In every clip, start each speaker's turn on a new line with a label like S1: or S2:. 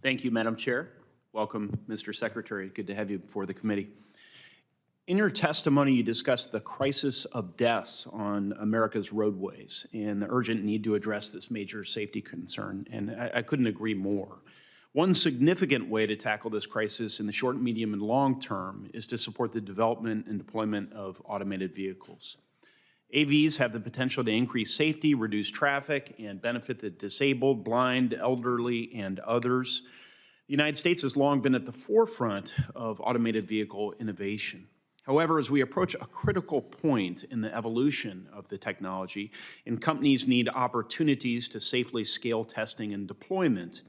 S1: Thank you, Madam Chair. Welcome, Mr. Secretary. Good to have you before the committee. In your testimony, you discussed the crisis of deaths on America's roadways and the urgent need to address this major safety concern, and I couldn't agree more. One significant way to tackle this crisis in the short, medium, and long term is to support the development and deployment of automated vehicles. AVs have the potential to increase safety, reduce traffic, and benefit the disabled, blind, elderly, and others. The United States has long been at the forefront of automated vehicle innovation. However, as we approach a critical point in the evolution of the technology, and companies need opportunities to safely scale testing and deployment,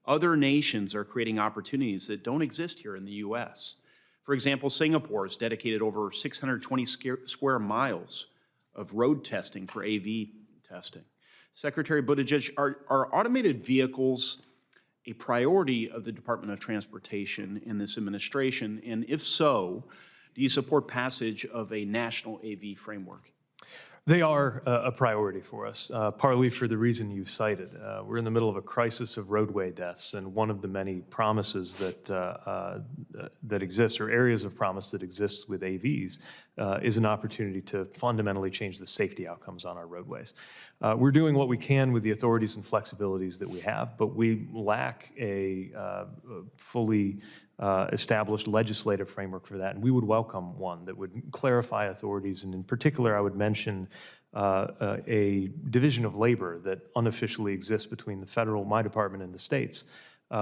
S1: other nations are creating opportunities that don't exist here in the U.S. For example, Singapore has dedicated over 620 square miles of road testing for AV testing. Secretary Buttigieg, are automated vehicles a priority of the Department of Transportation in this administration? And if so, do you support passage of a national AV framework?
S2: They are a priority for us, partly for the reason you cited. We're in the middle of a crisis of roadway deaths, and one of the many promises that exists, or areas of promise that exists with AVs, is an opportunity to fundamentally change the safety outcomes on our roadways. We're doing what we can with the authorities and flexibilities that we have, but we lack a fully established legislative framework for that, and we would welcome one that would clarify authorities, and in particular, I would mention a division of labor that unofficially exists between the federal, my department, and the states,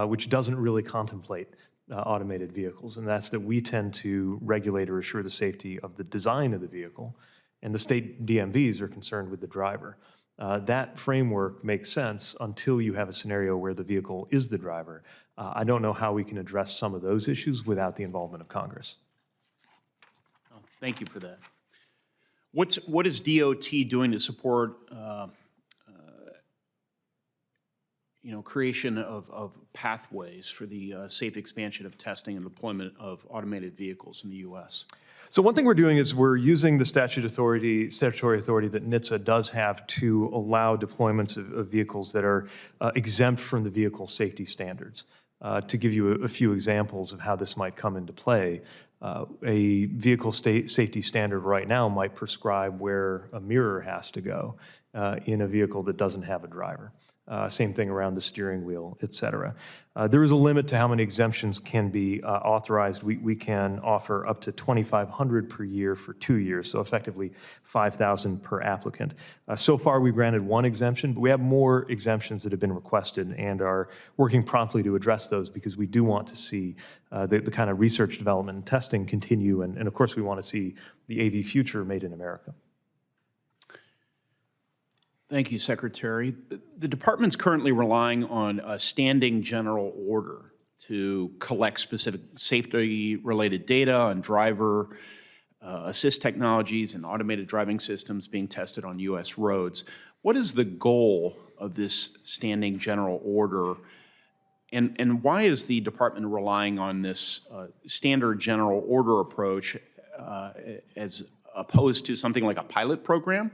S2: which doesn't really contemplate automated vehicles, and that's that we tend to regulate or assure the safety of the design of the vehicle, and the state DMVs are concerned with the driver. That framework makes sense until you have a scenario where the vehicle is the driver. I don't know how we can address some of those issues without the involvement of Congress.
S1: Oh, thank you for that. What is DOT doing to support creation of pathways for the safe expansion of testing and deployment of automated vehicles in the U.S.?
S2: So one thing we're doing is we're using the statutory authority that NHTSA does have to allow deployments of vehicles that are exempt from the vehicle safety standards. To give you a few examples of how this might come into play, a vehicle safety standard right now might prescribe where a mirror has to go in a vehicle that doesn't have a driver. Same thing around the steering wheel, et cetera. There is a limit to how many exemptions can be authorized. We can offer up to 2,500 per year for 2 years, so effectively 5,000 per applicant. So far, we've granted one exemption, but we have more exemptions that have been requested and are working promptly to address those because we do want to see the kind of research, development, and testing continue, and of course, we want to see the AV future made in America.
S1: Thank you, Secretary. The department's currently relying on a standing general order to collect specific safety-related data on driver assist technologies and automated driving systems being tested on U.S. roads. What is the goal of this standing general order, and why is the department relying on this standard general order approach as opposed to something like a pilot program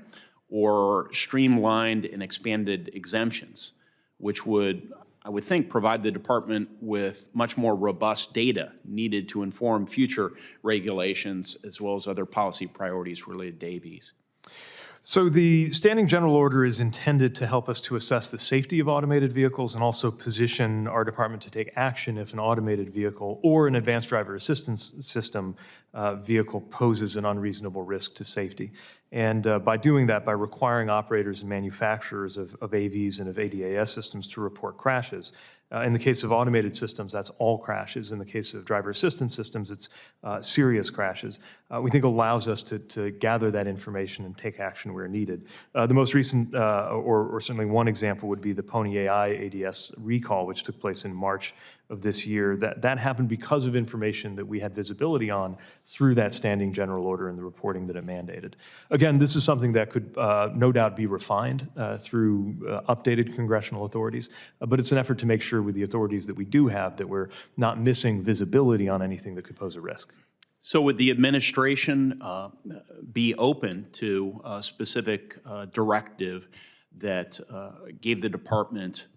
S1: or streamlined and expanded exemptions, which would, I would think, provide the department with much more robust data needed to inform future regulations as well as other policy priorities related to AVs?
S2: So the standing general order is intended to help us to assess the safety of automated vehicles and also position our department to take action if an automated vehicle or an advanced driver assistance system vehicle poses an unreasonable risk to safety. And by doing that, by requiring operators and manufacturers of AVs and of ADAS systems to report crashes. In the case of automated systems, that's all crashes. In the case of driver assistance systems, it's serious crashes. We think allows us to gather that information and take action where needed. The most recent, or certainly one example, would be the Pony AI ADS recall, which took place in March of this year. That happened because of information that we had visibility on through that standing general order and the reporting that it mandated. Again, this is something that could no doubt be refined through updated congressional authorities, but it's an effort to make sure with the authorities that we do have that we're not missing visibility on anything that could pose a risk.
S1: So would the administration be open to a specific directive that gave the department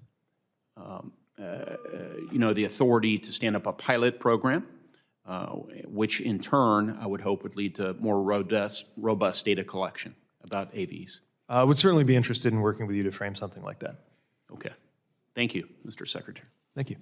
S1: the authority to stand up a pilot program, which in turn I would hope would lead to more robust data collection about AVs.
S2: I would certainly be interested in working with you to frame something like that.
S1: Okay. Thank you, Mr. Secretary.
S2: Thank you.